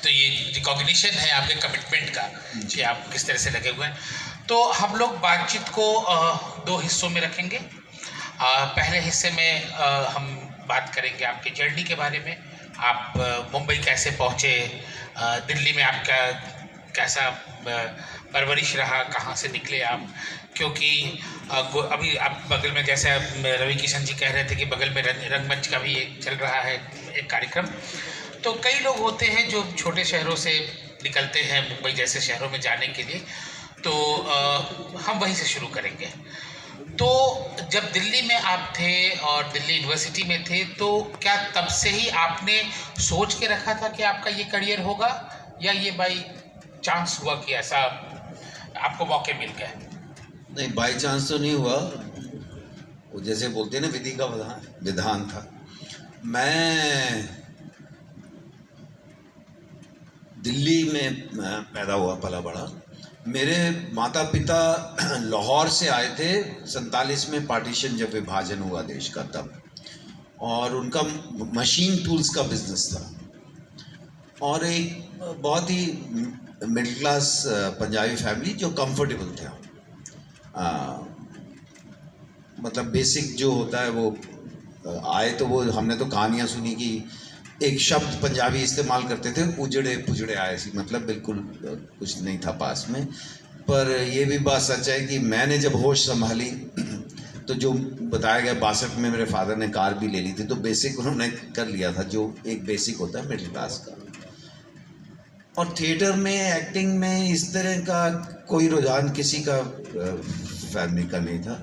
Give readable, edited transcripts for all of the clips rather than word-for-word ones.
तो ये रिकॉग्निशन है आपके कमिटमेंट का कि आप किस तरह से लगे हुए हैं। तो हम लोग बातचीत को दो हिस्सों में रखेंगे। पहले हिस्से में हम बात करेंगे आपके जर्नी के बारे में। आप मुंबई कैसे पहुँचे, दिल्ली में आपका कैसा परवरिश रहा, कहाँ से निकले आप, क्योंकि अभी आप बगल में, जैसे रवि किशन जी कह रहे थे कि बगल में रंगमंच का भी एक चल रहा है एक कार्यक्रम। तो कई लोग होते हैं जो छोटे शहरों से निकलते हैं मुंबई जैसे शहरों में जाने के लिए, तो हम वहीं से शुरू करेंगे। तो जब दिल्ली में आप थे और दिल्ली यूनिवर्सिटी में थे, तो क्या तब से ही आपने सोच के रखा था कि आपका ये करियर होगा, या ये बाई चांस हुआ कि ऐसा आपको मौके मिल गए? नहीं, बाई चांस तो नहीं हुआ, वो जैसे बोलते हैं ना, विधि का विधान था। मैं दिल्ली में पैदा हुआ, पला बड़ा। मेरे माता पिता लाहौर से आए थे 47 में, पार्टीशन जब विभाजन हुआ देश का तब, और उनका मशीन टूल्स का बिजनेस था, और एक बहुत ही मिडिल क्लास पंजाबी फैमिली जो कंफर्टेबल थे। मतलब बेसिक जो होता है वो आए, तो वो हमने तो कहानियाँ सुनी कि एक शब्द पंजाबी इस्तेमाल करते थे, उजड़े पुजड़े आए सी, मतलब बिल्कुल कुछ नहीं था पास में। पर ये भी बात सच है कि मैंने जब होश संभाली तो जो बताया गया 62 में मेरे फादर ने कार भी ले ली थी, तो बेसिक उन्होंने कर लिया था जो एक बेसिक होता है मिडिल क्लास का। और थिएटर में, एक्टिंग में इस तरह का कोई रुझान किसी का फैमिली का नहीं था।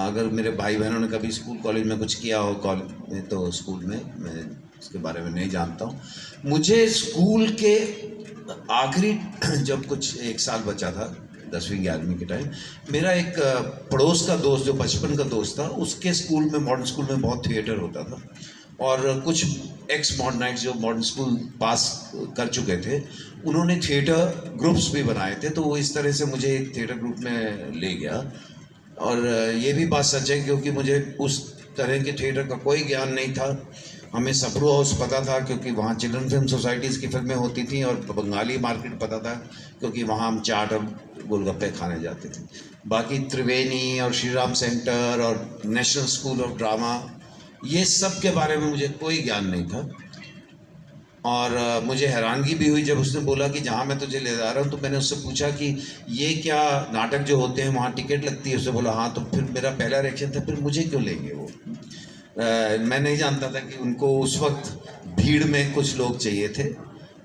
अगर मेरे भाई बहनों ने कभी स्कूल कॉलेज में कुछ किया हो कॉलेज में, तो स्कूल में मैं उसके बारे में नहीं जानता हूँ। मुझे स्कूल के आखिरी जब कुछ 1 साल बचा था 10वीं 11वीं के टाइम, मेरा एक पड़ोस का दोस्त जो बचपन का दोस्त था, उसके स्कूल में, मॉडर्न स्कूल में बहुत थिएटर होता था, और कुछ एक्स मॉडर्नाइट्स जो मॉडर्न स्कूल पास कर चुके थे, उन्होंने थिएटर ग्रुप्स भी बनाए थे, तो वो इस तरह से मुझे एक थिएटर ग्रुप में ले गया। और ये भी बात सच है क्योंकि मुझे उस तरह के थिएटर का कोई ज्ञान नहीं था। हमें सप्रू हाउस पता था क्योंकि वहाँ चिल्ड्रन फिल्म सोसाइटीज़ की फिल्में होती थी, और बंगाली मार्केट पता था क्योंकि वहाँ हम चाट और गोलगप्पे खाने जाते थे। बाकी त्रिवेणी और श्री राम सेंटर और नेशनल स्कूल ऑफ ड्रामा, ये सब के बारे में मुझे कोई ज्ञान नहीं था। और मुझे हैरानगी भी हुई जब उसने बोला कि जहाँ मैं तुझे ले जा रहा हूँ, तो मैंने उससे पूछा कि ये क्या नाटक जो होते हैं वहाँ टिकट लगती है? उसने बोला हाँ। तो फिर मेरा पहला रिएक्शन था, फिर मुझे क्यों लेंगे वो? मैं नहीं जानता था कि उनको उस वक्त भीड़ में कुछ लोग चाहिए थे,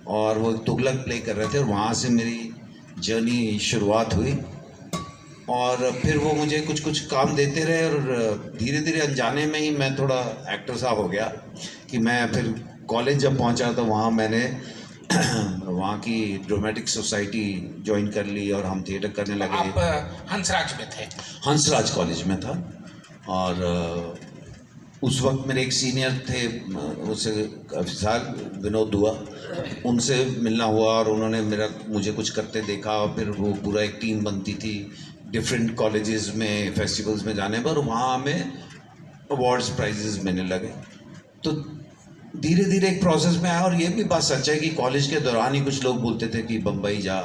और वो तुगलक प्ले कर रहे थे, और वहाँ से मेरी जर्नी शुरुआत हुई। और फिर वो मुझे कुछ कुछ काम देते रहे, और धीरे धीरे अनजाने में ही मैं थोड़ा एक्टर सा हो गया कि मैं फिर कॉलेज जब पहुंचा तो वहाँ मैंने वहाँ की ड्रामेटिक सोसाइटी ज्वाइन कर ली, और हम थिएटर करने लगे। आप हंसराज में थे? हंसराज कॉलेज में था, और उस वक्त मेरे एक सीनियर थे, उससे काफ़ी साल, विनोद दुआ, उनसे मिलना हुआ, और उन्होंने मुझे कुछ करते देखा, और फिर वो पूरा एक टीम बनती थी डिफरेंट कॉलेजेस में, फेस्टिवल्स में जाने पर, वहाँ हमें अवार्ड्स प्राइजेस मिलने लगे। तो धीरे धीरे एक प्रोसेस में आया। और ये भी बात सच है कि कॉलेज के दौरान ही कुछ लोग बोलते थे कि बम्बई जा,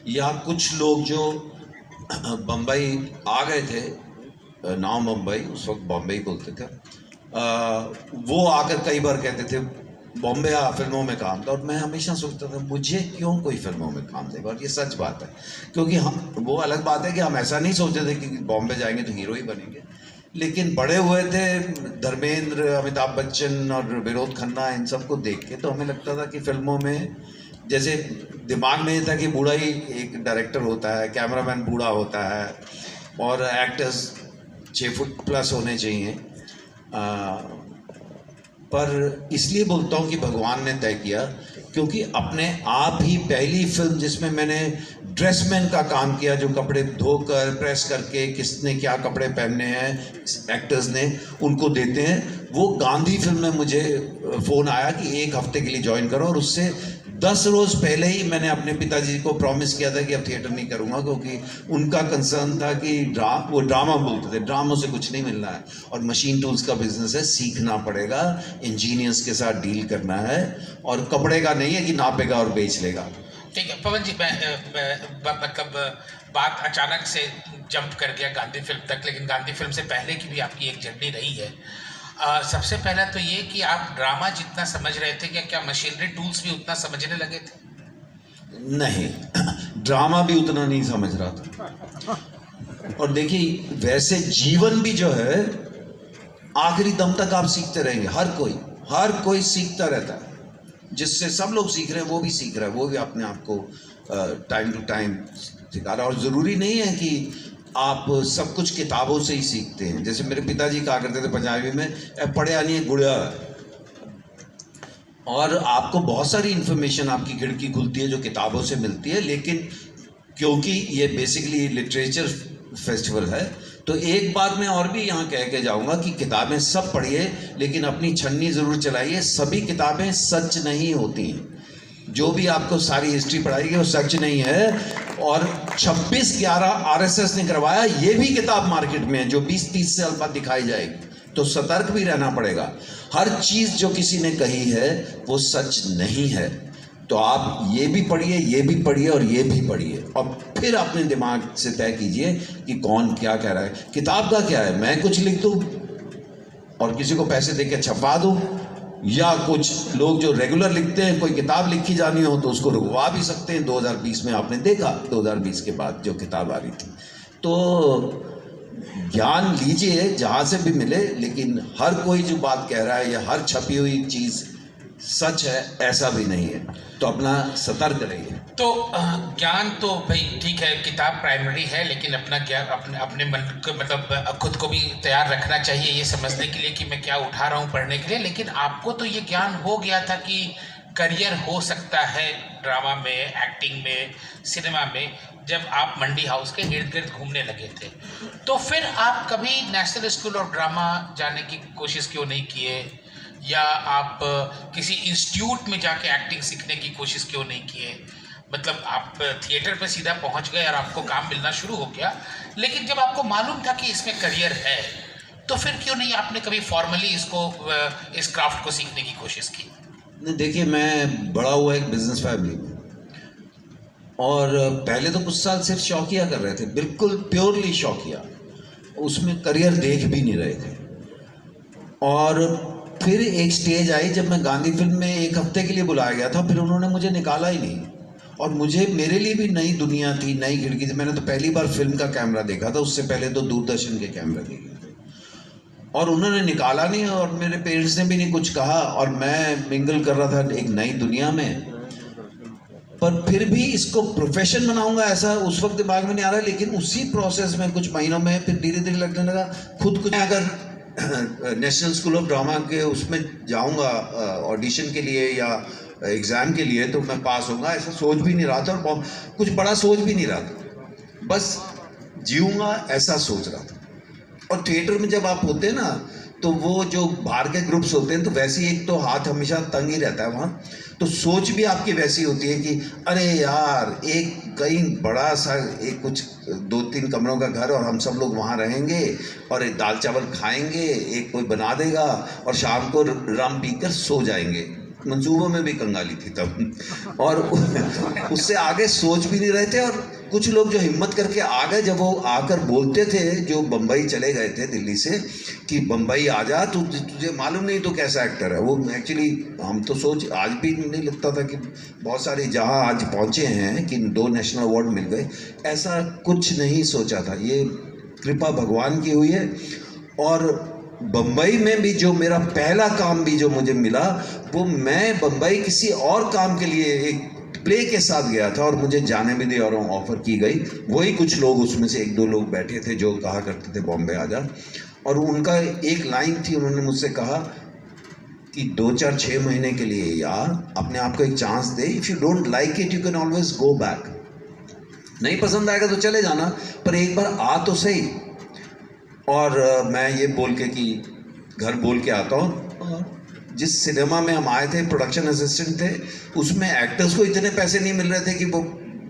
या कुछ लोग जो बम्बई आ गए थे, नाउ मुंबई, उस वक्त बॉम्बे ही बोलते थे, वो आकर कई बार कहते थे बॉम्बे आ, फिल्मों में काम था। और मैं हमेशा सोचता था मुझे क्यों कोई फिल्मों में काम देगा, और ये सच बात है क्योंकि हम, वो अलग बात है कि हम ऐसा नहीं सोचते थे कि बॉम्बे जाएंगे तो हीरो ही बनेंगे, लेकिन बड़े हुए थे धर्मेंद्र, अमिताभ बच्चन और विनोद खन्ना, इन सबको देख के, तो हमें लगता था कि फिल्मों में, जैसे दिमाग में ये था कि बूढ़ा ही एक डायरेक्टर होता है, कैमरामैन बूढ़ा होता है, और एक्टर्स 6 फुट प्लस होने चाहिए। पर इसलिए बोलता हूँ कि भगवान ने तय किया, क्योंकि अपने आप ही पहली फिल्म जिसमें मैंने ड्रेसमैन का काम किया, जो कपड़े धोकर प्रेस करके किसने क्या कपड़े पहनने हैं एक्टर्स ने उनको देते हैं, वो गांधी फिल्म में मुझे फ़ोन आया कि 1 हफ्ते के लिए ज्वाइन करो, और उससे 10 रोज पहले ही मैंने अपने पिताजी को प्रॉमिस किया था कि अब थिएटर नहीं करूँगा, क्योंकि उनका कंसर्न था कि वो ड्रामा बोलते थे, ड्रामों से कुछ नहीं मिल रहा है और मशीन टूल्स का बिजनेस है, सीखना पड़ेगा, इंजीनियर्स के साथ डील करना है और कपड़े का नहीं है कि नापेगा और बेच लेगा। ठीक है पवन जी, मतलब बात अचानक से जंप कर गया गांधी फिल्म तक, लेकिन गांधी फिल्म से पहले की भी आपकी एक जर्नी रही है। सबसे पहला तो ये कि आप ड्रामा जितना समझ रहे थे, क्या मशीनरी टूल्स भी उतना समझने लगे थे? नहीं, ड्रामा भी उतना नहीं समझ रहा था। और देखिए वैसे जीवन भी जो है आखिरी दम तक आप सीखते रहेंगे, हर कोई सीखता रहता है, जिससे सब लोग सीख रहे हैं वो भी सीख रहा है, वो भी अपने आप को टाइम टू टाइम सिखा रहा है। और ज़रूरी नहीं है कि आप सब कुछ किताबों से ही सीखते हैं। जैसे मेरे पिताजी कहा करते थे पंजाबी में, पढ़े आनी है गुड़िया, और आपको बहुत सारी इन्फॉर्मेशन आपकी खिड़की खुलती है जो किताबों से मिलती है, लेकिन क्योंकि ये बेसिकली लिटरेचर फेस्टिवल है तो एक बात मैं और भी यहाँ कह के जाऊँगा कि किताबें सब पढ़िए, लेकिन अपनी छन्नी ज़रूर चलाइए। सभी किताबें सच नहीं होती हैं, जो भी आपको सारी हिस्ट्री पढ़ाएगी वो सच नहीं है। और 26/11 आरएसएस ने करवाया, ये भी किताब मार्केट में है जो 20-30 साल बाद दिखाई जाएगी, तो सतर्क भी रहना पड़ेगा। हर चीज़ जो किसी ने कही है वो सच नहीं है, तो आप ये भी पढ़िए, ये भी पढ़िए और ये भी पढ़िए, और फिर अपने दिमाग से तय कीजिए कि कौन क्या कह रहा है। किताब का क्या है, मैं कुछ लिख दूँ और किसी को पैसे दे के छपवा दूँ, या कुछ लोग जो रेगुलर लिखते हैं, कोई किताब लिखी जानी हो तो उसको रुकवा भी सकते हैं। 2020 में आपने देखा, 2020 के बाद जो किताब आ रही थी। तो ज्ञान लीजिए जहाँ से भी मिले, लेकिन हर कोई जो बात कह रहा है या हर छपी हुई चीज़ सच है ऐसा भी नहीं है, तो अपना सतर्क रहिए। तो ज्ञान तो भाई ठीक है, किताब प्राइमरी है, लेकिन अपना ज्ञान अपने मन को, मतलब खुद को भी तैयार रखना चाहिए ये समझने के लिए कि मैं क्या उठा रहा हूँ पढ़ने के लिए। लेकिन आपको तो ये ज्ञान हो गया था कि करियर हो सकता है ड्रामा में, एक्टिंग में, सिनेमा में, जब आप मंडी हाउस के इर्द गिर्द घूमने लगे थे। तो फिर आप कभी नेशनल स्कूल ऑफ ड्रामा जाने की कोशिश क्यों नहीं किए, या आप किसी इंस्टीट्यूट में जाके एक्टिंग सीखने की कोशिश क्यों नहीं किए? मतलब आप थिएटर पे सीधा पहुंच गए और आपको काम मिलना शुरू हो गया, लेकिन जब आपको मालूम था कि इसमें करियर है, तो फिर क्यों नहीं आपने कभी फॉर्मली इस क्राफ्ट को सीखने की कोशिश की? नहीं, देखिए मैं बड़ा हुआ एक बिजनेस फैमिली में, और पहले तो कुछ साल सिर्फ शौकिया कर रहे थे, बिल्कुल प्योरली शौकिया, उसमें करियर देख भी नहीं रहे थे। और फिर एक स्टेज आई जब मैं गांधी फिल्म में 1 हफ्ते के लिए बुलाया गया था, फिर उन्होंने मुझे निकाला ही नहीं, और मेरे लिए भी नई दुनिया थी, नई खिड़की थी। मैंने तो पहली बार फिल्म का कैमरा देखा था, उससे पहले तो दूरदर्शन के कैमरे देखे थे, और उन्होंने निकाला नहीं, और मेरे पेरेंट्स ने भी नहीं कुछ कहा, और मैं मिंगल कर रहा था एक नई दुनिया में। पर फिर भी इसको प्रोफेशन बनाऊंगा ऐसा उस वक्त दिमाग में नहीं आ रहा, लेकिन उसी प्रोसेस में कुछ महीनों में फिर धीरे धीरे लगने लगा खुद कुछ, अगर नेशनल स्कूल ऑफ ड्रामा के उसमें जाऊंगा ऑडिशन के लिए या एग्ज़ाम के लिए, तो मैं पास होऊंगा ऐसा सोच भी नहीं रहा था, और कुछ बड़ा सोच भी नहीं रहा था, बस जीऊंगा ऐसा सोच रहा था। और थिएटर में जब आप होते हैं ना, तो वो जो बाहर के ग्रुप्स होते हैं, तो वैसे एक तो हाथ हमेशा तंग ही रहता है वहाँ, तो सोच भी आपकी वैसी होती है कि अरे यार एक कहीं बड़ा सा एक कुछ 2-3 कमरों का घर, और हम सब लोग वहाँ रहेंगे और एक दाल चावल खाएंगे, एक कोई बना देगा, और शाम को रम पीकर सो जाएंगे। मंसूबों में भी कंगाली थी तब, और उससे आगे सोच भी नहीं रहे थे। और कुछ लोग जो हिम्मत करके आ गए, जब वो आकर बोलते थे, जो बम्बई चले गए थे दिल्ली से, कि बम्बई आ जा, तो तुझे मालूम नहीं तो कैसा एक्टर है वो। एक्चुअली हम तो आज भी नहीं लगता था कि बहुत सारे जहाँ आज पहुँचे हैं कि 2 नेशनल अवार्ड मिल गए, ऐसा कुछ नहीं सोचा था। ये कृपा भगवान की हुई है। और बम्बई में भी जो मेरा पहला काम भी जो मुझे मिला, वो मैं बम्बई किसी और काम के लिए एक प्ले के साथ गया था, और मुझे जाने भी दी और ऑफ़र की गई। वही कुछ लोग, उसमें से 1-2 लोग बैठे थे जो कहा करते थे बॉम्बे आ जा, और उनका एक लाइन थी, उन्होंने मुझसे कहा कि 2-4-6 महीने के लिए यार अपने आप को एक chance they, if you don't like it you can always go back, नहीं पसंद आएगा तो चले जाना, पर एक बार आ तो सही। और मैं ये बोल के कि घर बोल के आता हूँ, और जिस सिनेमा में हम आए थे, प्रोडक्शन असिस्टेंट थे, उसमें एक्टर्स को इतने पैसे नहीं मिल रहे थे कि वो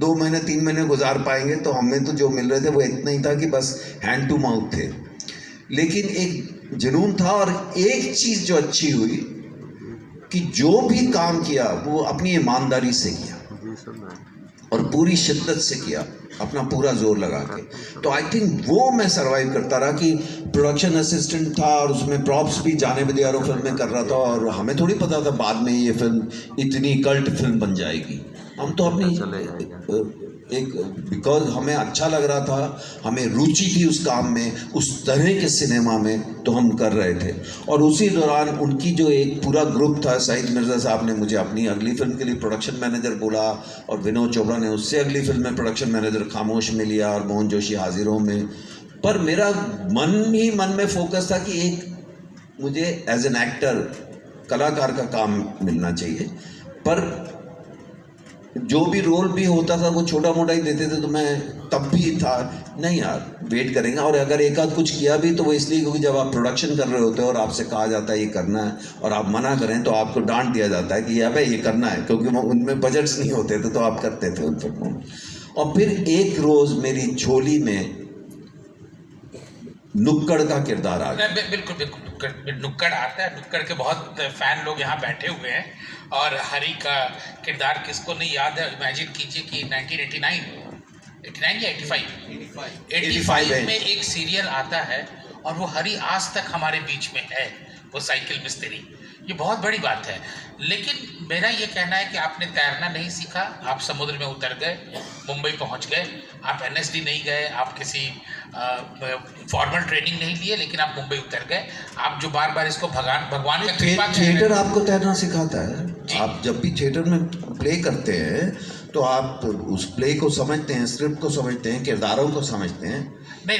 2 महीने 3 महीने गुजार पाएंगे, तो हमें तो जो मिल रहे थे वो इतना ही था कि बस हैंड टू माउथ थे। लेकिन एक जुनून था, और एक चीज़ जो अच्छी हुई कि जो भी काम किया वो अपनी ईमानदारी से किया और पूरी शिद्दत से किया, अपना पूरा जोर लगा के। तो आई थिंक वो मैं सरवाइव करता रहा कि प्रोडक्शन असिस्टेंट था और उसमें प्रॉप्स भी जाने बदियारो फिल्म में कर रहा था, और हमें थोड़ी पता था बाद में ये फिल्म इतनी कल्ट फिल्म बन जाएगी। हम तो अपनी एक बिकॉज हमें अच्छा लग रहा था, हमें रुचि थी उस काम में, उस तरह के सिनेमा में, तो हम कर रहे थे। और उसी दौरान उनकी जो एक पूरा ग्रुप था, सईद मिर्ज़ा साहब ने मुझे अपनी अगली फिल्म के लिए प्रोडक्शन मैनेजर बोला, और विनोद चोपड़ा ने उससे अगली फिल्म में प्रोडक्शन मैनेजर खामोश में लिया, और मोहन जोशी हाजिरों में। पर मेरा मन में फोकस था कि एक मुझे एज एन एक्टर, कलाकार का काम मिलना चाहिए। पर जो भी रोल भी होता था वो छोटा मोटा ही देते थे, तो मैं तब भी था नहीं यार, वेट करेंगे। और अगर एक आध कुछ किया भी तो वो इसलिए क्योंकि जब आप प्रोडक्शन कर रहे होते हो और आपसे कहा जाता है ये करना है, और आप मना करें तो आपको डांट दिया जाता है कि अब ये करना है, क्योंकि उनमें बजट्स नहीं होते थे, तो आप करते थे उन फिल्मों में। और फिर एक रोज़ मेरी झोली में नुक्कड़ का किरदार आ गया। बिल्कुल बिल्कुल, नुक्कड़ आता है। नुक्कड़ के बहुत फैन लोग यहाँ बैठे हुए हैं, और हरी का किरदार किसको नहीं याद है। इमेजिन कीजिए कि 1989 या 85 में एक सीरियल आता है, और वो हरी आज तक हमारे बीच में है, वो साइकिल मिस्त्री। ये बहुत बड़ी बात है। लेकिन मेरा ये कहना है कि आपने तैरना नहीं सीखा, आप समुद्र में उतर गए, मुंबई पहुंच गए, आप NSD नहीं गए, आप किसी फॉर्मल ट्रेनिंग नहीं लिए, लेकिन आप मुंबई उतर गए। आप जो बार बार इसको भगवान का कृपा, थिएटर आपको तैरना सिखाता है। आप जब भी थिएटर में प्ले करते हैं तो आप उस प्ले को समझते हैं, स्क्रिप्ट को समझते हैं, किरदारों को समझते हैं। नहीं,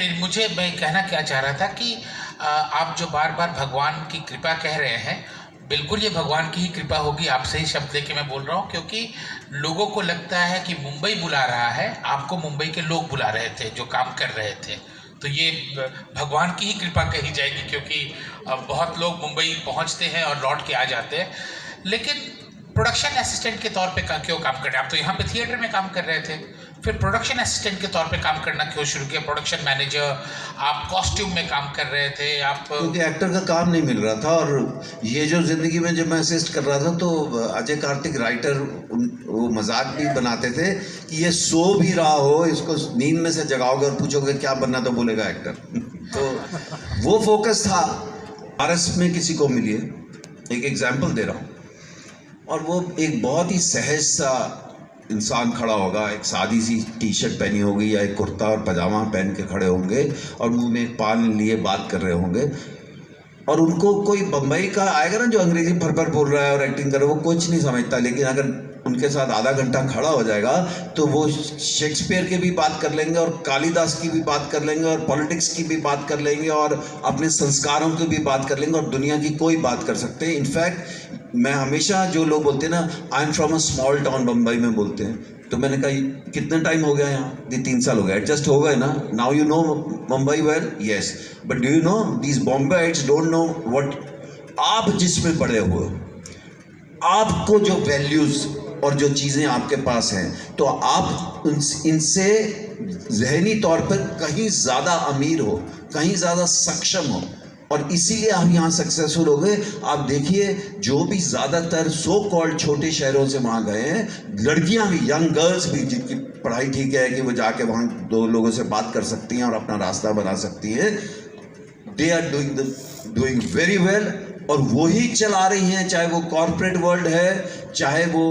मैं कहना क्या चाह रहा था कि आप जो बार बार भगवान की कृपा कह रहे हैं, बिल्कुल ये भगवान की ही कृपा होगी। आपसे ही शब्द लेके मैं बोल रहा हूँ, क्योंकि लोगों को लगता है कि मुंबई बुला रहा है, आपको मुंबई के लोग बुला रहे थे जो काम कर रहे थे। तो ये भगवान की ही कृपा कही जाएगी, क्योंकि बहुत लोग मुंबई पहुँचते हैं और लौट के आ जाते हैं। लेकिन प्रोडक्शन असिस्टेंट के तौर पे क्यों काम कर रहे हैं आप? तो यहाँ पे थिएटर में काम कर रहे थे, फिर प्रोडक्शन असिस्टेंट के तौर पे काम करना क्यों शुरू किया? प्रोडक्शन मैनेजर, आप कॉस्ट्यूम में काम कर रहे थे, आप क्योंकि एक्टर का काम नहीं मिल रहा था। और ये जो ज़िंदगी में जब मैं असिस्ट कर रहा था, तो अजय कार्तिक राइटर वो मजाक भी बनाते थे कि ये सो भी रहा हो, इसको नींद में से जगाओगे और पूछोगे क्या बनना, तो बोलेगा एक्टर। तो वो फोकस था। RS में किसी को मिलिए, एक एग्जाम्पल दे रहा हूँ, और वो एक बहुत ही सहज सा इंसान खड़ा होगा, एक सादी सी टी-शर्ट पहनी होगी या एक कुर्ता और पजामा पहन के खड़े होंगे, और मुंह में पान लिए बात कर रहे होंगे। और उनको कोई बम्बई का आएगा ना जो अंग्रेजी भर बोल रहा है और एक्टिंग कर रहा है, वो कुछ नहीं समझता। लेकिन अगर उनके साथ आधा घंटा खड़ा हो जाएगा तो वो शेक्सपियर की भी बात कर लेंगे, और कालिदास की भी बात कर लेंगे, और पॉलिटिक्स की भी बात कर लेंगे, और अपने संस्कारों की भी बात कर लेंगे, और दुनिया की कोई बात कर सकते हैं। इनफैक्ट मैं हमेशा, जो लोग बोलते हैं ना I am from a small town Bombay में बोलते हैं, तो मैंने कहा कितना टाइम हो गया यहाँ? 3 साल हो गए, एडजस्ट हो गए ना, now you know Mumbai well. Yes, but do you know these Bombayites don't know what. आप जिसमें पड़े हुए, आपको जो वैल्यूज़ और जो चीज़ें आपके पास हैं, तो आप इनसे ज़हनी तौर पर कहीं ज़्यादा अमीर हो, कहीं ज़्यादा सक्षम हो, और इसीलिए आप यहाँ सक्सेसफुल हो गए। आप देखिए, जो भी ज़्यादातर सो कॉल्ड छोटे शहरों से वहाँ गए हैं, लड़कियाँ भी, यंग गर्ल्स भी, जिनकी पढ़ाई ठीक है कि वो जाके वहाँ 2 लोगों से बात कर सकती हैं और अपना रास्ता बना सकती हैं, they are doing very well. और वही चला रही हैं, चाहे वो कॉर्पोरेट वर्ल्ड है, चाहे वो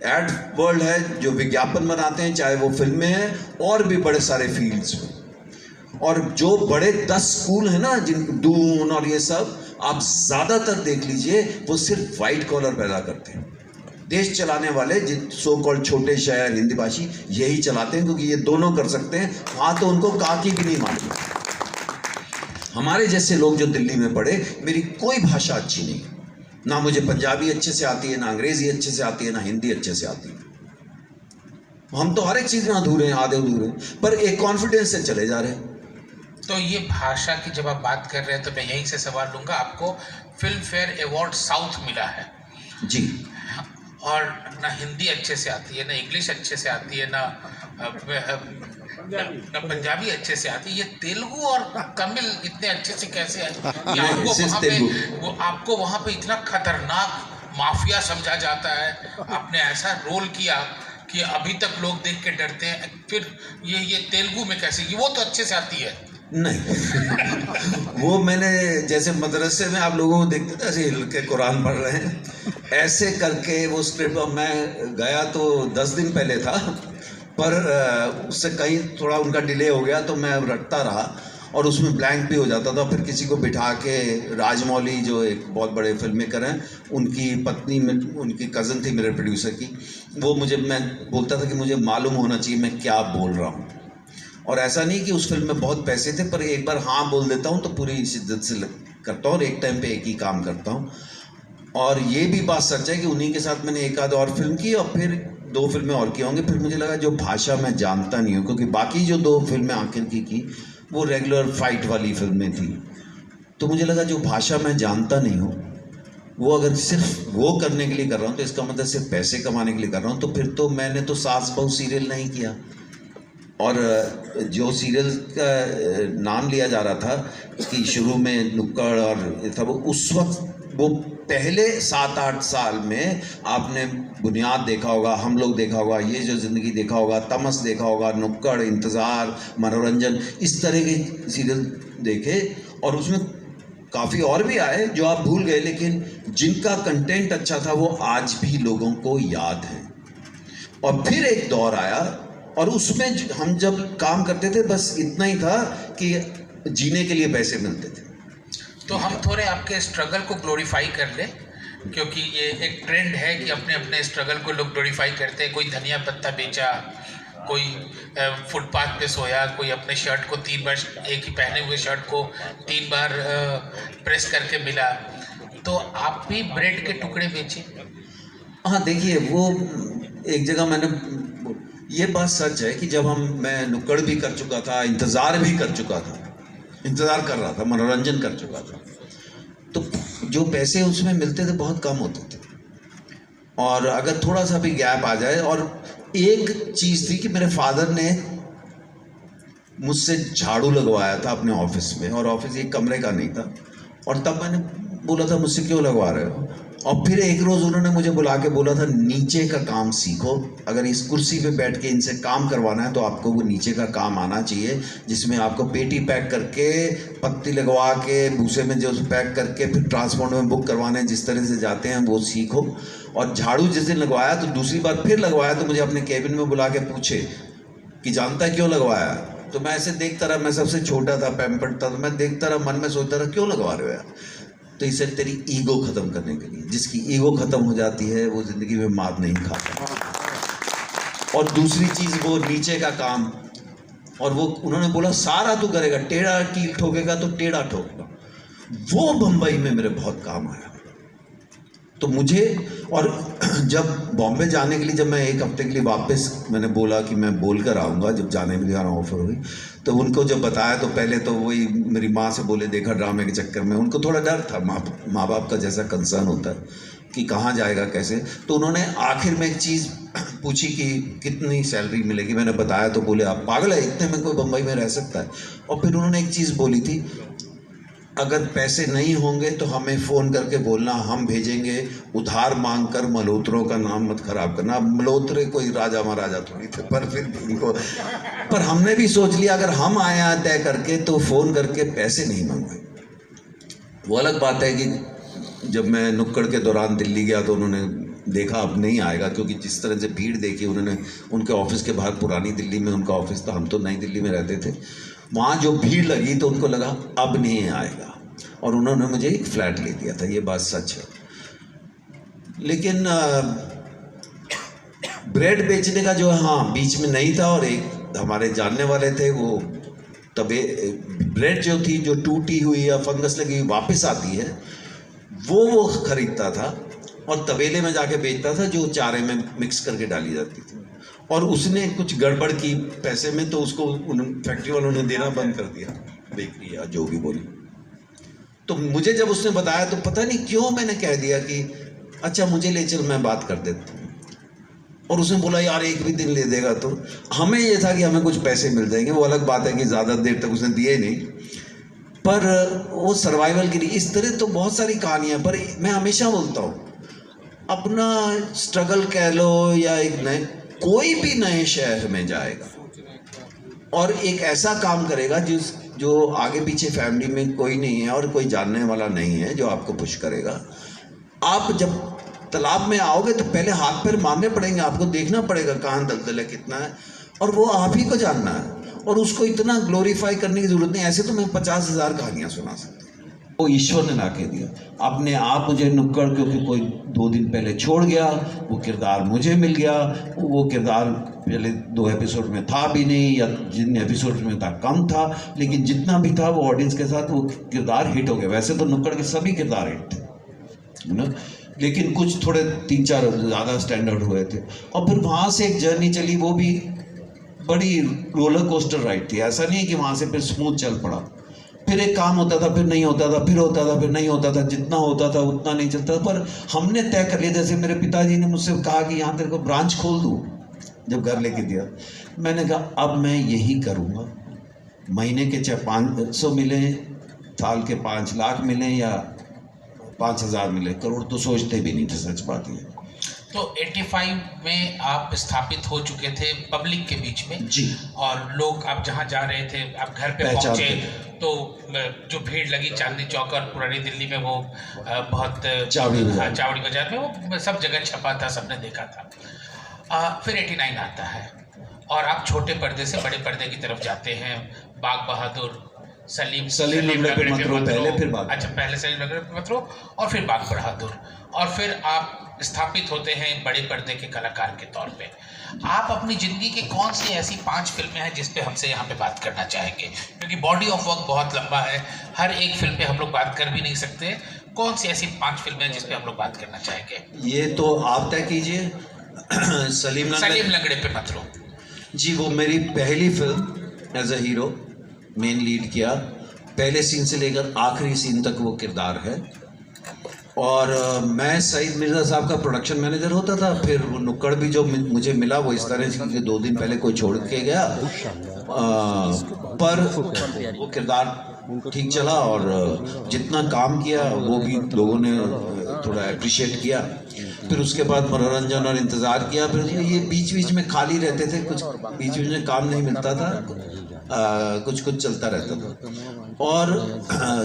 एड वर्ल्ड है जो विज्ञापन बनाते हैं, चाहे वो फिल्में हैं, और भी बड़े सारे फील्ड्स में। और जो बड़े 10 स्कूल हैं ना, जिन दून और ये सब, आप ज़्यादातर देख लीजिए, वो सिर्फ वाइट कॉलर पैदा करते हैं। देश चलाने वाले जिन सो कॉल्ड छोटे शहर हिंदी भाषी यही चलाते हैं, क्योंकि ये दोनों कर सकते हैं। वहाँ तो उनको काकी भी नहीं मालूम। हमारे जैसे लोग जो दिल्ली में पढ़े, मेरी कोई भाषा अच्छी नहीं, ना मुझे पंजाबी अच्छे से आती है, ना अंग्रेज़ी अच्छे से आती है, ना हिंदी अच्छे से आती है। हम तो हर एक चीज़ में अधूरे हैं, आधे अधूरे हैं, पर एक कॉन्फिडेंस से चले जा रहे हैं। तो ये भाषा की जब आप बात कर रहे हैं तो मैं यहीं से सवाल लूँगा, आपको फिल्म फेयर अवार्ड साउथ मिला है जी, और ना हिंदी अच्छे से आती है, ना इंग्लिश अच्छे से आती है, ना पंजाबी अच्छे से आती है, ये तेलुगु और तमिल इतने अच्छे से कैसे है कि आपको वहाँ पे इतना खतरनाक माफिया समझा जाता है, आपने ऐसा रोल किया कि अभी तक लोग देख के डरते हैं, फिर ये तेलुगु में कैसे, ये वो तो अच्छे से आती है। नहीं वो मैंने जैसे मदरसे में आप लोगों को देखते थे ऐसे हिल के कुरान पढ़ रहे हैं ऐसे करके वो स्क्रिप्ट, मैं गया तो 10 दिन पहले था, पर उससे कहीं थोड़ा उनका डिले हो गया तो मैं रटता रहा और उसमें ब्लैंक भी हो जाता था। फिर किसी को बिठा के, राजमौली जो एक बहुत बड़े फिल्म मेकर हैं, उनकी पत्नी में उनकी कज़न थी मेरे प्रोड्यूसर की, वो मैं बोलता था कि मुझे मालूम होना चाहिए मैं क्या बोल रहा हूँ, और ऐसा नहीं कि उस फिल्म में बहुत पैसे थे, पर एक बार हाँ बोल देता हूँ तो पूरी शिद्दत से करता हूँ और एक टाइम पे एक ही काम करता हूँ। और ये भी बात सच है कि उन्हीं के साथ मैंने एक आध और फिल्म की और फिर 2 फिल्में और की होंगी। फिर मुझे लगा जो भाषा मैं जानता नहीं हूँ, क्योंकि बाकी जो 2 फिल्में आखिर की वो रेगुलर फाइट वाली फिल्में थी, तो मुझे लगा जो भाषा मैं जानता नहीं हूँ वो अगर सिर्फ वो करने के लिए कर रहा हूँ तो इसका मतलब सिर्फ पैसे कमाने के लिए कर रहा हूँ, तो फिर तो मैंने तो सास बहू सीरियल नहीं किया। और जो सीरियल का नाम लिया जा रहा था कि शुरू में नुक्कड़ और था, वो उस वक्त वो पहले 7-8 साल में आपने बुनियाद देखा होगा, हम लोग देखा होगा, ये जो ज़िंदगी देखा होगा, तमस देखा होगा, नुक्कड़, इंतज़ार, मनोरंजन, इस तरह के सीरियल देखे, और उसमें काफ़ी और भी आए जो आप भूल गए, लेकिन जिनका कंटेंट अच्छा था वो आज भी लोगों को याद है। और फिर एक दौर आया और उसमें हम जब काम करते थे बस इतना ही था कि जीने के लिए पैसे मिलते थे। तो हम थोड़े आपके स्ट्रगल को ग्लोरीफाई कर ले, क्योंकि ये एक ट्रेंड है कि अपने अपने स्ट्रगल को लोग ग्लोरीफाई करते हैं। कोई धनिया पत्ता बेचा, कोई फुटपाथ पे सोया, कोई अपने शर्ट को 3 बार, एक ही पहने हुए शर्ट को 3 बार प्रेस करके मिला। तो आप भी ब्रेड के टुकड़े बेचे? हाँ देखिए, वो एक जगह मैंने, ये बात सच है कि जब मैं नुक्कड़ भी कर चुका था, इंतज़ार भी कर चुका था, इंतज़ार कर रहा था, मनोरंजन कर चुका था, तो जो पैसे उसमें मिलते थे बहुत कम होते थे। और अगर थोड़ा सा भी गैप आ जाए, और एक चीज़ थी कि मेरे फादर ने मुझसे झाड़ू लगवाया था अपने ऑफिस में, और ऑफिस एक कमरे का नहीं था, और तब मैंने बोला था मुझसे क्यों लगवा रहे हो, और फिर एक रोज़ उन्होंने मुझे बुला के बोला था नीचे का काम सीखो, अगर इस कुर्सी पे बैठ के इनसे काम करवाना है तो आपको वो नीचे का काम आना चाहिए, जिसमें आपको पेटी पैक करके, पत्ती लगवा के, भूसे में जो पैक करके फिर ट्रांसपोर्ट में बुक करवाने जिस तरह से जाते हैं वो सीखो। और झाड़ू जिस दिन लगवाया तो दूसरी बार फिर लगवाया तो मुझे अपने केबिन में बुला के पूछे कि जानता है क्यों लगवाया, तो मैं ऐसे देखता रहा, मैं सबसे छोटा था, पैम्पर्ड था, तो मैं देखता रहा, मन में सोचता रहा क्यों लगवा रहे हो यार, तो इसे तेरी ईगो ख़त्म करने के लिए, जिसकी ईगो ख़त्म हो जाती है वो ज़िंदगी में मार नहीं खाता। और दूसरी चीज़ वो नीचे का काम, और वो उन्होंने बोला सारा तू करेगा, टेढ़ा कील ठोकेगा तो टेढ़ा ठोकेगा, वो बम्बई में मेरे बहुत काम आया। तो मुझे, और जब बॉम्बे जाने के लिए, जब मैं 1 हफ्ते के लिए वापस, मैंने बोला कि मैं बोल कर आऊँगा, जब जाने के लिए आना ऑफर हुई, तो उनको जब बताया तो पहले तो वही मेरी माँ से बोले देखा ड्रामे के चक्कर में, उनको थोड़ा डर था, माँ बाप का जैसा कंसर्न होता है कि कहाँ जाएगा कैसे, तो उन्होंने आखिर में एक चीज़ पूछी कि कितनी सैलरी मिलेगी, मैंने बताया तो बोले आप पागल है, इतने में कोई बम्बई में रह सकता है। और फिर उन्होंने एक चीज़ बोली थी, अगर पैसे नहीं होंगे तो हमें फ़ोन करके बोलना, हम भेजेंगे, उधार मांग कर मल्होत्रों का नाम मत खराब करना। मल्होत्रे कोई राजा महाराजा थोड़ी थे, पर फिर उनको, पर हमने भी सोच लिया अगर हम आए यहाँ तय करके तो फ़ोन करके पैसे नहीं मांगे। वो अलग बात है कि जब मैं नुक्कड़ के दौरान दिल्ली गया तो उन्होंने देखा अब नहीं आएगा, क्योंकि जिस तरह से भीड़ देखी उन्होंने, उनके ऑफिस के बाहर पुरानी दिल्ली में उनका ऑफिस था, हम तो नई दिल्ली में रहते थे, वहाँ जो भीड़ लगी तो उनको लगा अब नहीं आएगा, और उन्होंने मुझे एक फ्लैट ले दिया था, ये बात सच है। लेकिन ब्रेड बेचने का जो, हाँ बीच में नहीं था, और एक हमारे जानने वाले थे, वो तबे ब्रेड जो थी जो टूटी हुई या फंगस लगी हुई वापस आती है वो खरीदता था और तबेले में जाके बेचता था, जो चारे में मिक्स करके डाली जाती थी। और उसने कुछ गड़बड़ की पैसे में, तो उसको फैक्ट्री वालों ने देना बंद कर दिया बेकरी या जो भी बोली। तो मुझे जब उसने बताया तो पता नहीं क्यों मैंने कह दिया कि अच्छा मुझे ले चल, मैं बात कर देता हूँ। और उसने बोला यार एक भी दिन ले देगा तो। हमें ये था कि हमें कुछ पैसे मिल जाएंगे, वो अलग बात है कि ज़्यादा देर तक उसने दिए नहीं, पर वो सर्वाइवल के लिए। इस तरह तो बहुत सारी कहानियाँ, पर मैं हमेशा बोलता हूँ अपना स्ट्रगल कह लो या एक नए, कोई भी नए शहर में जाएगा और एक ऐसा काम करेगा जो आगे पीछे फैमिली में कोई नहीं है और कोई जानने वाला नहीं है जो आपको पुश करेगा। आप जब तालाब में आओगे तो पहले हाथ पैर मारने पड़ेंगे, आपको देखना पड़ेगा कहाँ दलदल है, कितना है, और वो आप ही को जानना है और उसको इतना ग्लोरीफाई करने की ज़रूरत नहीं। ऐसे तो मैं 50,000 कहानियाँ सुना सकता हूँ। वो ईश्वर ने ला के दिया अपने आप मुझे नुक्कड़, क्योंकि कोई 2 दिन पहले छोड़ गया, वो किरदार मुझे मिल गया। वो किरदार पहले 2 एपिसोड में था भी नहीं, या जिन एपिसोड में था कम था, लेकिन जितना भी था वो ऑडियंस के साथ वो किरदार हिट हो गया। वैसे तो नुक्कड़ के सभी किरदार हिट थे ना, लेकिन कुछ थोड़े 3-4 ज़्यादा स्टैंडर्ड हुए थे। और फिर वहाँ से एक जर्नी चली, वो भी बड़ी रोलर कोस्टर राइड थी। ऐसा नहीं है कि वहाँ से फिर स्मूथ चल पड़ा। फिर एक काम होता था, फिर नहीं होता था, फिर होता था, फिर नहीं होता था, जितना होता था उतना नहीं चलता। पर हमने तय कर लिया, जैसे मेरे पिताजी ने मुझसे कहा कि यहाँ तेरे को ब्रांच खोल दूँ, जब घर लेके दिया, मैंने कहा अब मैं यही करूँगा। महीने के चाहे 500 मिले, साल के 5 लाख मिले या 5,000 मिले, करोड़ तो सोचते भी नहीं थे, सच बात ये। तो 85 में आप स्थापित हो चुके थे पब्लिक के बीच में जी, और लोग आप जहाँ जा रहे थे, आप घर पे पहुँचे तो जो भीड़ लगी चांदनी चौक और पुरानी दिल्ली में, वो बहुत चावड़ी बाजार में वो सब जगह छपा था, सबने देखा था। फिर 89 आता है और आप छोटे पर्दे से बड़े पर्दे की तरफ जाते हैं। बाग बहादुर, सलीम लंगड़े पे मतरो, पहले फिर बाग, अच्छा पहले सलीम लंगड़े पे मतरो और फिर बाग बहादुर, और फिर आप स्थापित होते हैं बड़े पर्दे के कलाकार के तौर पे। आप अपनी ज़िंदगी की कौन सी ऐसी 5 फिल्में हैं जिस पे हमसे यहाँ पे बात करना चाहेंगे, क्योंकि बॉडी ऑफ वर्क बहुत लंबा है, हर एक फिल्म पे हम लोग बात कर भी नहीं सकते। कौन सी ऐसी 5 फिल्में हैं जिस पे हम लोग बात करना चाहेंगे? ये तो आप तय कीजिए। सलीम लंगड़े पे मतरो जी, वो मेरी पहली film as a hero, main lead किया, पहले सीन से लेकर आखिरी सीन तक वो किरदार है। और मैं सईद मिर्ज़ा साहब का प्रोडक्शन मैनेजर होता था। फिर वो नुक्कड़ भी जो मुझे मिला वो इस तरह से कि 2 दिन पहले कोई छोड़ के गया, पर वो किरदार ठीक चला और जितना काम किया वो भी लोगों ने थोड़ा अप्रिशिएट किया। फिर उसके बाद मनोरंजन और इंतज़ार किया। फिर ये बीच बीच में खाली रहते थे, कुछ बीच बीच में काम नहीं मिलता था, कुछ चलता रहता था। और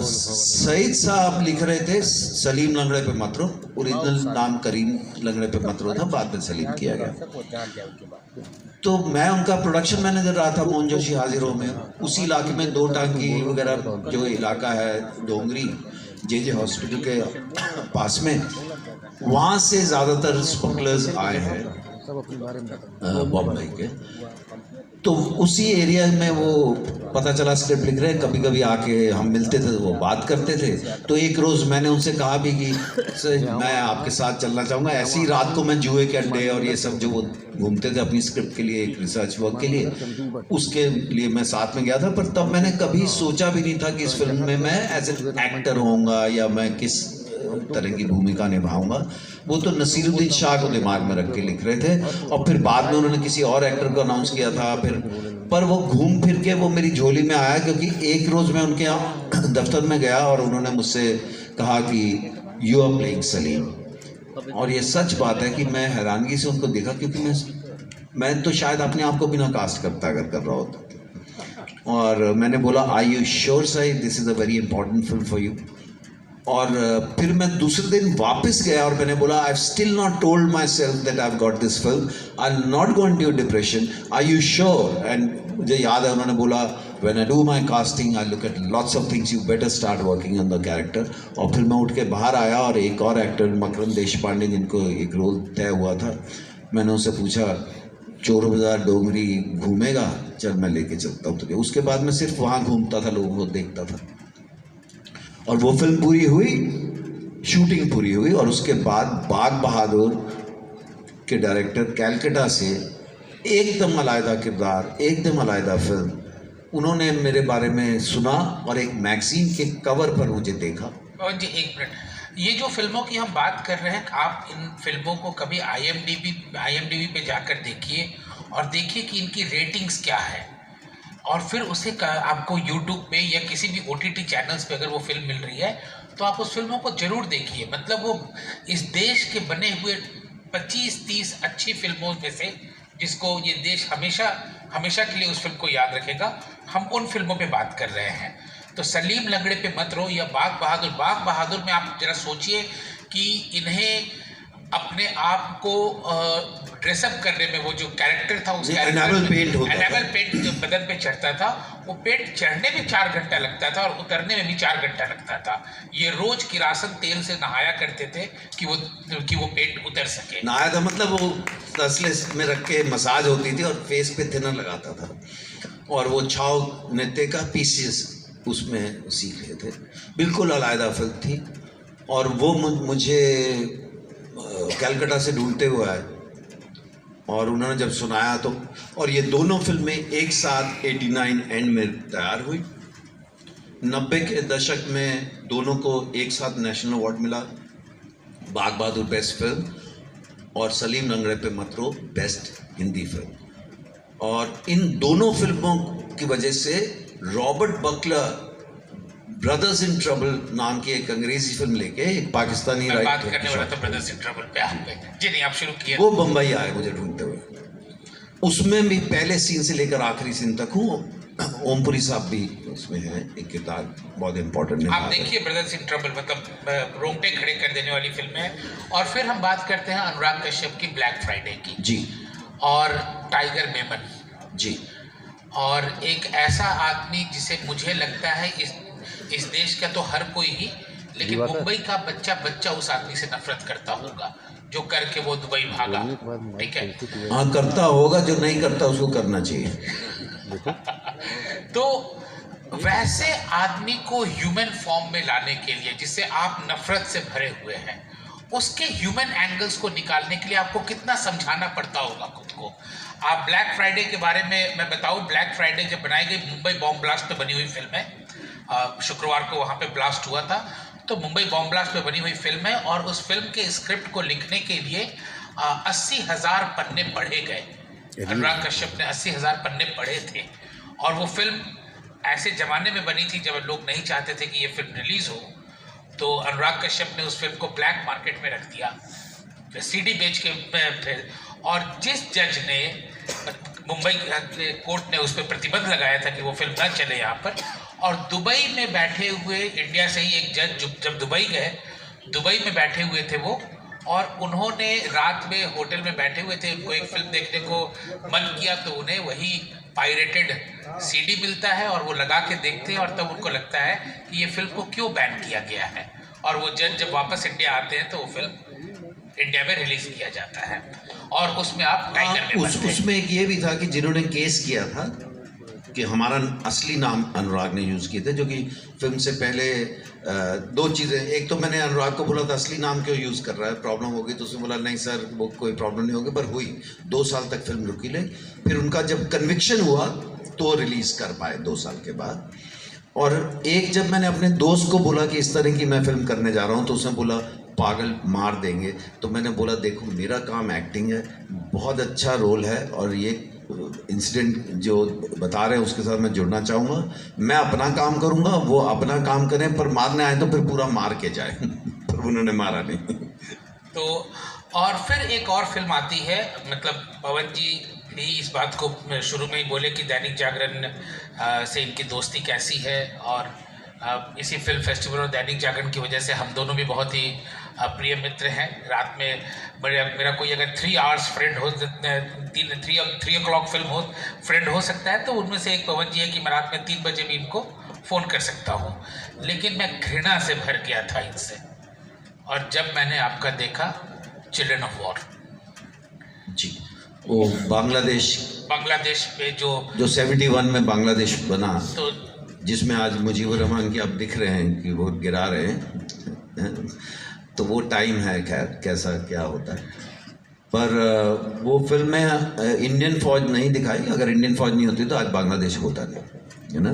सईद साहब लिख रहे थे सलीम लंगड़े पे मतरो, ओरिजिनल नाम करीम लंगड़े पे मतरो था, बाद में सलीम किया गया। तो मैं उनका प्रोडक्शन मैनेजर रहा था मोहन जोशी हाजिरों में। उसी इलाके में 2 टांकी वगैरह जो इलाका है डोंगरी, जे हॉस्पिटल के पास में, वहाँ से ज़्यादातर स्मगलर्स आए हैं बॉम्बे के। तो उसी एरिया में वो पता चला स्क्रिप्ट लिख रहे हैं, कभी कभी आके हम मिलते थे, वो बात करते थे। तो एक रोज़ मैंने उनसे कहा भी कि सर मैं आपके साथ चलना चाहूँगा। ऐसी ही रात को मैं जुए के अड्डे और ये सब जो वो घूमते थे अपनी स्क्रिप्ट के लिए, एक रिसर्च वर्क के लिए, उसके लिए मैं साथ में गया था। पर तब मैंने कभी सोचा भी नहीं था कि इस फिल्म में मैं एज ए एक्टर होऊंगा या मैं किस तरह की भूमिका निभाऊंगा। वो तो नसीरुद्दीन शाह को दिमाग में रख के लिख रहे थे और फिर बाद में उन्होंने किसी और एक्टर को अनाउंस किया था। फिर पर वो घूम फिर के वो मेरी झोली में आया, क्योंकि एक रोज़ मैं उनके यहाँ दफ्तर में गया और उन्होंने मुझसे कहा कि यू आर प्लेइंग सलीम। और ये सच बात है कि मैं हैरानगी से उनको देखा, क्योंकि मैं तो शायद अपने आप को बिना कास्ट करता अगर कर रहा होता। और मैंने बोला I you sure Saeed, this is a very important film for you. और फिर मैं दूसरे दिन वापस गया और मैंने बोला I still not told myself that I have got this film, I am not going to depression, are you sure? And मुझे याद है उन्होंने बोला when I do my casting I look at lots of things, you better start working on the character. और फिर मैं उठ के बाहर आया और एक और एक्टर मकरम देशपांडे, जिनको एक रोल तय हुआ था, मैंने उनसे पूछा चोर बाजार डोंगरी घूमेगा? चल मैं लेके चलता हूँ तुझे। उसके बाद मैं सिर्फ वहाँ घूमता था, लोगों को देखता था। और वो फिल्म पूरी हुई, शूटिंग पूरी हुई, और उसके बाद बाग बहादुर के डायरेक्टर कैलकाटा से एकदम अलग किरदार, एकदम अलग फिल्म, उन्होंने मेरे बारे में सुना और एक मैगजीन के कवर पर मुझे देखा। पवन जी एक मिनट, ये जो फिल्मों की हम बात कर रहे हैं, आप इन फिल्मों को कभी IMDb पे जाकर देखिए और देखिए कि इनकी रेटिंग्स क्या है, और फिर उसे आपको YouTube पे या किसी भी OTT चैनल्स पे अगर वो फिल्म मिल रही है तो आप उस फिल्मों को जरूर देखिए। मतलब वो इस देश के बने हुए 25-30 अच्छी फिल्मों में से, जिसको ये देश हमेशा हमेशा के लिए उस फिल्म को याद रखेगा, हम उन फिल्मों पे बात कर रहे हैं। तो सलीम लंगड़े पे मत रहो या बाग बहादुर में आप जरा सोचिए कि इन्हें अपने आप को ड्रेसअप करने में, वो जो कैरेक्टर था उस एनामल पेंट जो बदन पे चढ़ता था, वो पेंट चढ़ने में 4 घंटा लगता था और उतरने में भी 4 घंटा लगता था। ये रोज किरासन तेल से नहाया करते थे कि वो पेंट उतर सके। नहाया था मतलब वो तसले में रख के मसाज होती थी और फेस पे थिनर लगाता था, और वो छाव नृत्य का पीसेस उसमें सीख रहे थे। बिल्कुल अलग फिल्म थी, और वो मुझे कलकत्ता से ढूंढते हुए आए, और उन्होंने जब सुनाया तो, और ये दोनों फिल्में एक साथ 89 एंड में तैयार हुई। 90 के दशक में दोनों को एक साथ नेशनल अवार्ड मिला, बाग बहादुर बेस्ट फिल्म और सलीम लंगड़े पे मत रहो बेस्ट हिंदी फिल्म। और इन दोनों फिल्मों की वजह से रॉबर्ट बकलर ब्रदर्स इन ट्रबल नाम की एक अंग्रेजी फिल्म लेके, एक पाकिस्तानी मैं बात करने वाला था ब्रदर्स इन ट्रबल पे। आप जी नहीं, आप शुरू किए। वो बम्बई आए मुझे ढूंढते हुए, उसमें भी पहले सीन से लेकर आखिरी सीन तक हूँ। ओमपुरी साहब भी उसमें है, एक किरदार बहुत इंपॉर्टेंट है। आप देखिए ब्रदर्स इन ट्रबल, मतलब रोंगटे खड़े कर देने वाली फिल्म है। और फिर हम बात करते हैं अनुराग कश्यप की ब्लैक फ्राइडे की जी, और टाइगर मेमन जी, और एक ऐसा आदमी जिसे मुझे लगता है इस देश का तो हर कोई ही, लेकिन मुंबई का बच्चा उस आदमी से नफरत करता होगा जो करके वो दुबई भागा। ठीक है, हाँ करता होगा, जो नहीं करता उसको करना चाहिए। तो वैसे आदमी को ह्यूमन फॉर्म में लाने के लिए, जिससे आप नफरत से भरे हुए हैं, उसके ह्यूमन एंगल्स को निकालने के लिए आपको कितना समझाना पड़ता होगा खुद को। आप ब्लैक फ्राइडे के बारे में मैं बताऊं, ब्लैक फ्राइडे जब बनाई गई, मुंबई बॉम्ब ब्लास्ट पे बनी हुई फिल्म है। शुक्रवार को वहाँ पे ब्लास्ट हुआ था, तो मुंबई बॉम्ब ब्लास्ट पे बनी हुई फिल्म है, और उस फिल्म के स्क्रिप्ट को लिखने के लिए 80,000 पन्ने पढ़े गए। अनुराग कश्यप ने 80,000 पन्ने पढ़े थे, और वो फिल्म ऐसे ज़माने में बनी थी जब लोग नहीं चाहते थे कि ये फिल्म रिलीज़ हो, तो अनुराग कश्यप ने उस फिल्म को ब्लैक मार्केट में रख दिया, CD बेच के फिर। और जिस जज ने, मुंबई कोर्ट ने उस पर प्रतिबंध लगाया था कि वो फिल्म ना चले यहाँ पर, और दुबई में बैठे हुए इंडिया से ही एक जज जब दुबई गए, दुबई में बैठे हुए थे वो, और उन्होंने रात में होटल में बैठे हुए थे, उनको एक फिल्म देखने को मन किया, तो उन्हें वही पायरेटेड CD मिलता है और वो लगा के देखते हैं, और तब उनको लगता है कि ये फिल्म को क्यों बैन किया गया है, और वो जज जब वापस इंडिया आते हैं तो वो फिल्म इंडिया में रिलीज किया जाता है, और उसमें आप टाइगर में उसमें एक ये भी था कि जिन्होंने केस किया था कि हमारा असली नाम अनुराग ने यूज़ किए थे, जो कि फिल्म से पहले दो चीज़ें, एक तो मैंने अनुराग को बोला था असली नाम क्यों यूज़ कर रहा है, प्रॉब्लम होगी, तो उसने बोला नहीं सर वो कोई प्रॉब्लम नहीं होगी, पर हुई 2 साल तक फिल्म रुकी ले, फिर उनका जब कन्विक्शन हुआ तो रिलीज़ कर पाए 2 साल के बाद। और एक जब मैंने अपने दोस्त को बोला कि इस तरह की मैं फिल्म करने जा रहा हूँ, तो उसने बोला पागल मार देंगे, तो मैंने बोला देखो मेरा काम एक्टिंग है, बहुत अच्छा रोल है, और ये इंसिडेंट जो बता रहे हैं उसके साथ मैं जुड़ना चाहूँगा, मैं अपना काम करूँगा, वो अपना काम करें, पर मारने आए तो फिर पूरा मार के जाए। पर उन्होंने मारा नहीं। तो और फिर एक और फिल्म आती है, मतलब पवन जी भी इस बात को शुरू में ही बोले कि दैनिक जागरण से इनकी दोस्ती कैसी है, और इसी फिल्म फेस्टिवल और दैनिक जागरण की वजह से हम दोनों भी बहुत ही प्रिय मित्र हैं। रात में मेरा कोई अगर 3 आवर्स फ्रेंड हो, 3 o'clock फिल्म हो फ्रेंड हो सकता है, तो उनमें से एक पवन जी है कि मैं रात में 3 बजे भी इनको फ़ोन कर सकता हूँ। लेकिन मैं घृणा से भर गया था इनसे, और जब मैंने आपका देखा चिल्ड्रन ऑफ वॉर जी, वो बांग्लादेश पे जो 71 में बांग्लादेश बना, तो जिसमें आज मुजीबुर रहमान की आप दिख रहे हैं कि वो गिरा रहे हैं, तो वो टाइम है, खैर कैसा क्या होता है। पर वो फिल्म में इंडियन फौज नहीं दिखाई, अगर इंडियन फौज नहीं होती तो आज बांग्लादेश होता नहीं। है ना।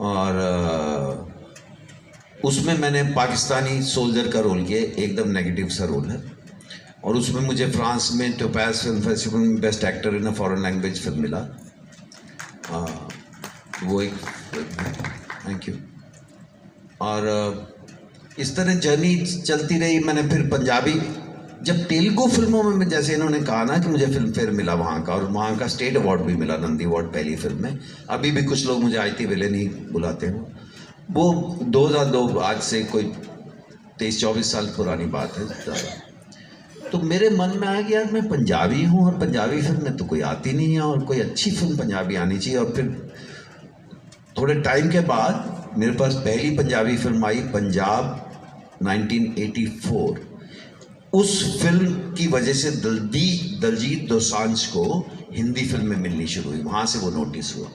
और उसमें मैंने पाकिस्तानी सोल्जर का रोल किया, एकदम नेगेटिव सा रोल है। और उसमें मुझे फ्रांस में टोपैज फिल्म फेस्टिवल में best actor in a foreign language film मिला। वो एक थैंक यू। और इस तरह जर्नी चलती रही। मैंने फिर पंजाबी, जब तेलुगु फिल्मों में जैसे इन्होंने कहा ना कि मुझे फिल्म फेयर मिला वहाँ का, और वहाँ का स्टेट अवार्ड भी मिला, नंदी अवार्ड पहली फिल्म में। अभी भी कुछ लोग मुझे आईती वेले नहीं बुलाते हैं। वो 2002, आज से कोई 23-24 साल पुरानी बात है। तो मेरे मन में आया कि यार मैं पंजाबी हूँ और पंजाबी फिल्म में तो कोई आती नहीं है, और कोई अच्छी फिल्म पंजाबी आनी चाहिए। और फिर थोड़े टाइम के बाद मेरे पास पहली पंजाबी फिल्म आई, पंजाब 1984। उस फिल्म की वजह से दलजीत दोसांझ को हिंदी फिल्म में मिलनी शुरू हुई, वहाँ से वो नोटिस हुआ।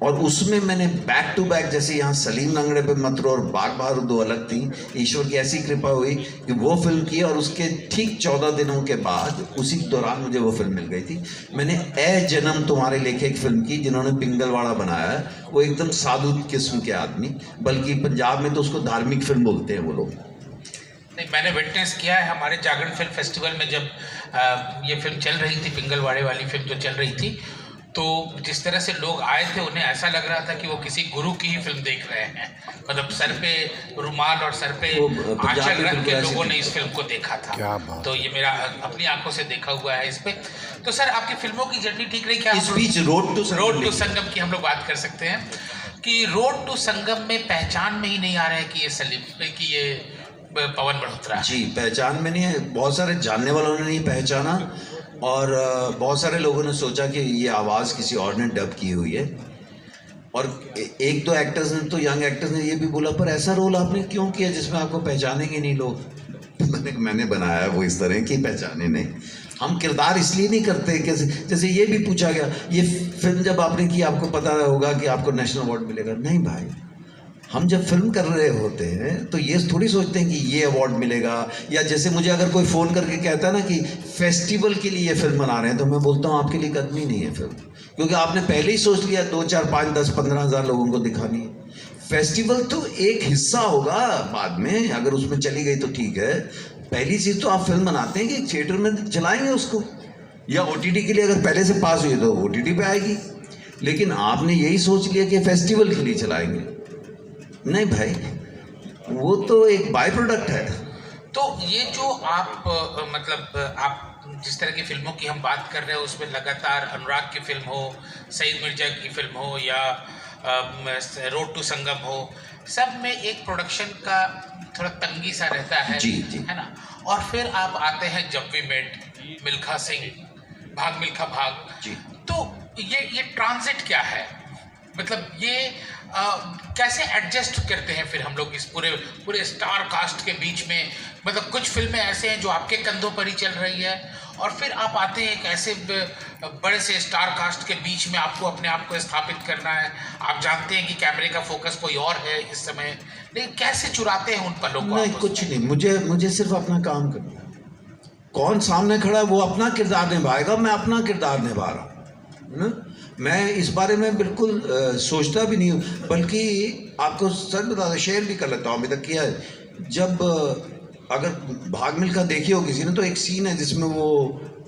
और उसमें मैंने बैक टू बैक, जैसे यहाँ सलीम लंगड़े पे मतरो और बाग बहादुर दो अलग थी, ईश्वर की ऐसी कृपा हुई कि वो फिल्म की, और उसके ठीक 14 दिनों के बाद उसी दौरान मुझे वो फिल्म मिल गई थी। मैंने ए जन्म तुम्हारे लेखे एक फिल्म की, जिन्होंने पिंगलवाड़ा बनाया है। वो एकदम साधु किस्म के आदमी, बल्कि पंजाब में तो उसको धार्मिक फिल्म बोलते हैं वो लोग। नहीं, मैंने विटनेस किया है हमारे जागरण फिल्म फेस्टिवल में, जब ये फिल्म चल रही थी, पिंगलवाड़े वाली फिल्म जो चल रही थी, तो जिस तरह से लोग आए थे उन्हें ऐसा लग रहा था कि वो किसी गुरु की ही फिल्म देख रहे हैं। मतलब सर पे रुमाल और सर पे आंचल रख के लोगों ने इस फिल्म को देखा था। तो ये मेरा अपनी आंखों से देखा हुआ है इस पे। तो सर, आपकी फिल्मों की जर्नी ठीक रही क्या? इस बीच रोड टू संगम की हम लोग बात कर सकते हैं कि रोड टू संगम में पहचान में ही नहीं आ रहा है कि ये सलीम कि ये पवन मल्होत्रा जी पहचान में नहीं है। बहुत सारे जानने वालों ने नहीं पहचाना, और बहुत सारे लोगों ने सोचा कि ये आवाज़ किसी और ने डब की हुई है। और एक दो एक्टर्स ने तो, यंग एक्टर्स ने ये भी बोला, पर ऐसा रोल आपने क्यों किया जिसमें आपको पहचानेंगे नहीं लोग। मैंने बनाया वो इस तरह की पहचाने नहीं। हम किरदार इसलिए नहीं करते, कैसे जैसे ये भी पूछा गया, ये फिल्म जब आपने की आपको पता होगा कि आपको नेशनल अवार्ड मिलेगा। नहीं भाई, हम जब फिल्म कर रहे होते हैं तो ये थोड़ी सोचते हैं कि ये अवार्ड मिलेगा। या जैसे मुझे अगर कोई फ़ोन करके कहता है ना कि फेस्टिवल के लिए ये फिल्म बना रहे हैं, तो मैं बोलता हूँ आपके लिए कदमी नहीं है फिल्म, क्योंकि आपने पहले ही सोच लिया 2, 4, 5, 10, 15 हज़ार लोगों को दिखानी है। फेस्टिवल तो एक हिस्सा होगा, बाद में अगर उसमें चली गई तो ठीक है। पहली चीज़ तो आप फिल्म बनाते हैं कि थिएटर में चलाएंगे उसको, या OTT के लिए अगर पहले से पास हुई तो OTT पे आएगी। लेकिन आपने यही सोच लिया कि फेस्टिवल के लिए चलाएंगे। नहीं भाई, वो तो एक बाय प्रोडक्ट है। तो ये जो आप मतलब आप जिस तरह की फिल्मों की हम बात कर रहे हैं, उसमें लगातार अनुराग की फिल्म हो, सईद मिर्जा की फिल्म हो, या रोड टू संगम हो, सब में एक प्रोडक्शन का थोड़ा तंगी सा रहता है। जी जी, है ना। और फिर आप आते हैं जब वी मेट, मिल्खा सिंह, भाग मिल्खा भाग जी। तो ये ट्रांजिट क्या है? मतलब ये कैसे एडजस्ट करते हैं फिर हम लोग इस पूरे स्टार कास्ट के बीच में? मतलब कुछ फिल्में ऐसे हैं जो आपके कंधों पर ही चल रही है, और फिर आप आते हैं एक ऐसे बड़े से स्टार कास्ट के बीच में, आपको अपने आप को स्थापित करना है। आप जानते हैं कि कैमरे का फोकस कोई और है इस समय, लेकिन कैसे चुराते हैं उन पलों को? नहीं, कुछ नहीं, मुझे सिर्फ अपना काम करना है। कौन सामने खड़ा है वो अपना किरदार निभाएगा, मैं अपना किरदार निभा रहा हूँ ना। मैं इस बारे में बिल्कुल सोचता भी नहीं हूँ, बल्कि आपको सच बता दें, शेयर भी कर लेता हूँ, अभी तक किया है। जब अगर भाग मिल्खा देखी हो किसी ने, तो एक सीन है जिसमें वो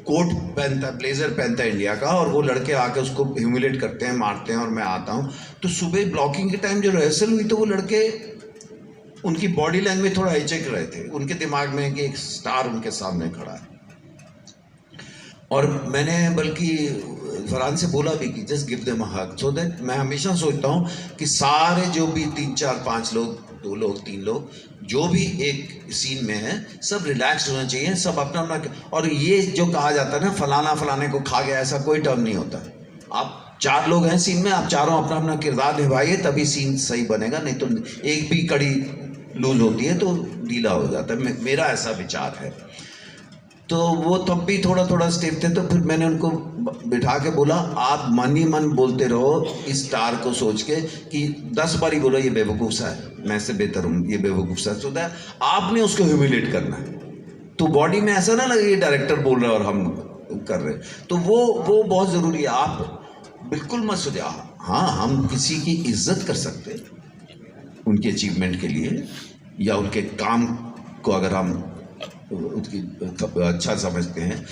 कोट पहनता है, ब्लेजर पहनता है इंडिया का, और वो लड़के आके उसको ह्यूमिलेट करते हैं, मारते हैं, और मैं आता हूँ। तो सुबह ब्लॉकिंग के टाइम जो रिहर्सल हुई, तो वो लड़के, उनकी बॉडी लैंग्वेज थोड़ा हिचक रहे थे, उनके दिमाग में कि एक स्टार उनके सामने खड़ा है। और मैंने बल्कि फरहान से बोला भी कि just give them a hug, so that मैं हमेशा सोचता हूँ कि सारे जो भी 3, 4, 5 लोग, 2 लोग, 3 लोग जो भी एक सीन में हैं, सब रिलैक्स होना चाहिए, सब अपना अपना। और ये जो कहा जाता है ना, फलाना फलाने को खा गया, ऐसा कोई टर्म नहीं होता। आप 4 लोग हैं सीन में, आप चारों अपना अपना किरदार निभाइए, तभी सीन सही बनेगा। नहीं तो एक भी कड़ी लूज होती है तो ढीला हो जाता है। मेरा ऐसा विचार है। तो वो तब भी थोड़ा थोड़ा स्टिफ थे, तो फिर मैंने उनको बिठा के बोला, आप मन ही मन बोलते रहो इस स्टार को सोच के कि 10 बार ही बोलो ये बेवकूफ़ सा है, मैं से बेहतर हूँ, ये बेवकूफ़ सा है। आपने उसको ह्यूमिलेट करना है, तो बॉडी में ऐसा ना लगे ये डायरेक्टर बोल रहा है और हम कर रहे हैं। तो वो बहुत ज़रूरी है। आप बिल्कुल मत सोचिए। हाँ, हम किसी की इज्जत कर सकते हैं उनके अचीवमेंट के लिए, या उनके काम को अगर हम उसकी अच्छा समझते हैं,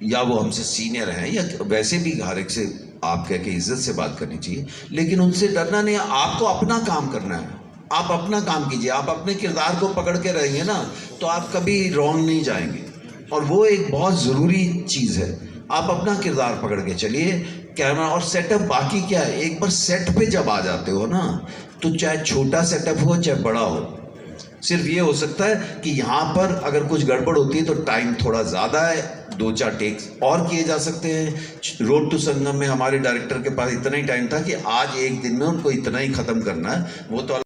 या वो हमसे सीनियर हैं, या वैसे भी हर एक से आप कह के इज्जत से बात करनी चाहिए, लेकिन उनसे डरना नहीं है। आपको अपना काम करना है, आप अपना काम कीजिए। आप अपने किरदार को पकड़ के रहेंगे ना, तो आप कभी रॉन्ग नहीं जाएंगे, और वो एक बहुत ज़रूरी चीज़ है। आप अपना किरदार पकड़ के चलिए, कैमरा और सेटअप बाकी क्या है। एक बार सेट पे जब आ जाते हो ना, तो चाहे छोटा सेटअप हो चाहे बड़ा हो, सिर्फ ये हो सकता है कि यहाँ पर अगर कुछ गड़बड़ होती है तो टाइम थोड़ा ज़्यादा है, 2-4 टेक्स और किए जा सकते हैं। रोड टू संगम में हमारे डायरेक्टर के पास इतना ही टाइम था कि आज एक दिन में उनको इतना ही ख़त्म करना है, वो तो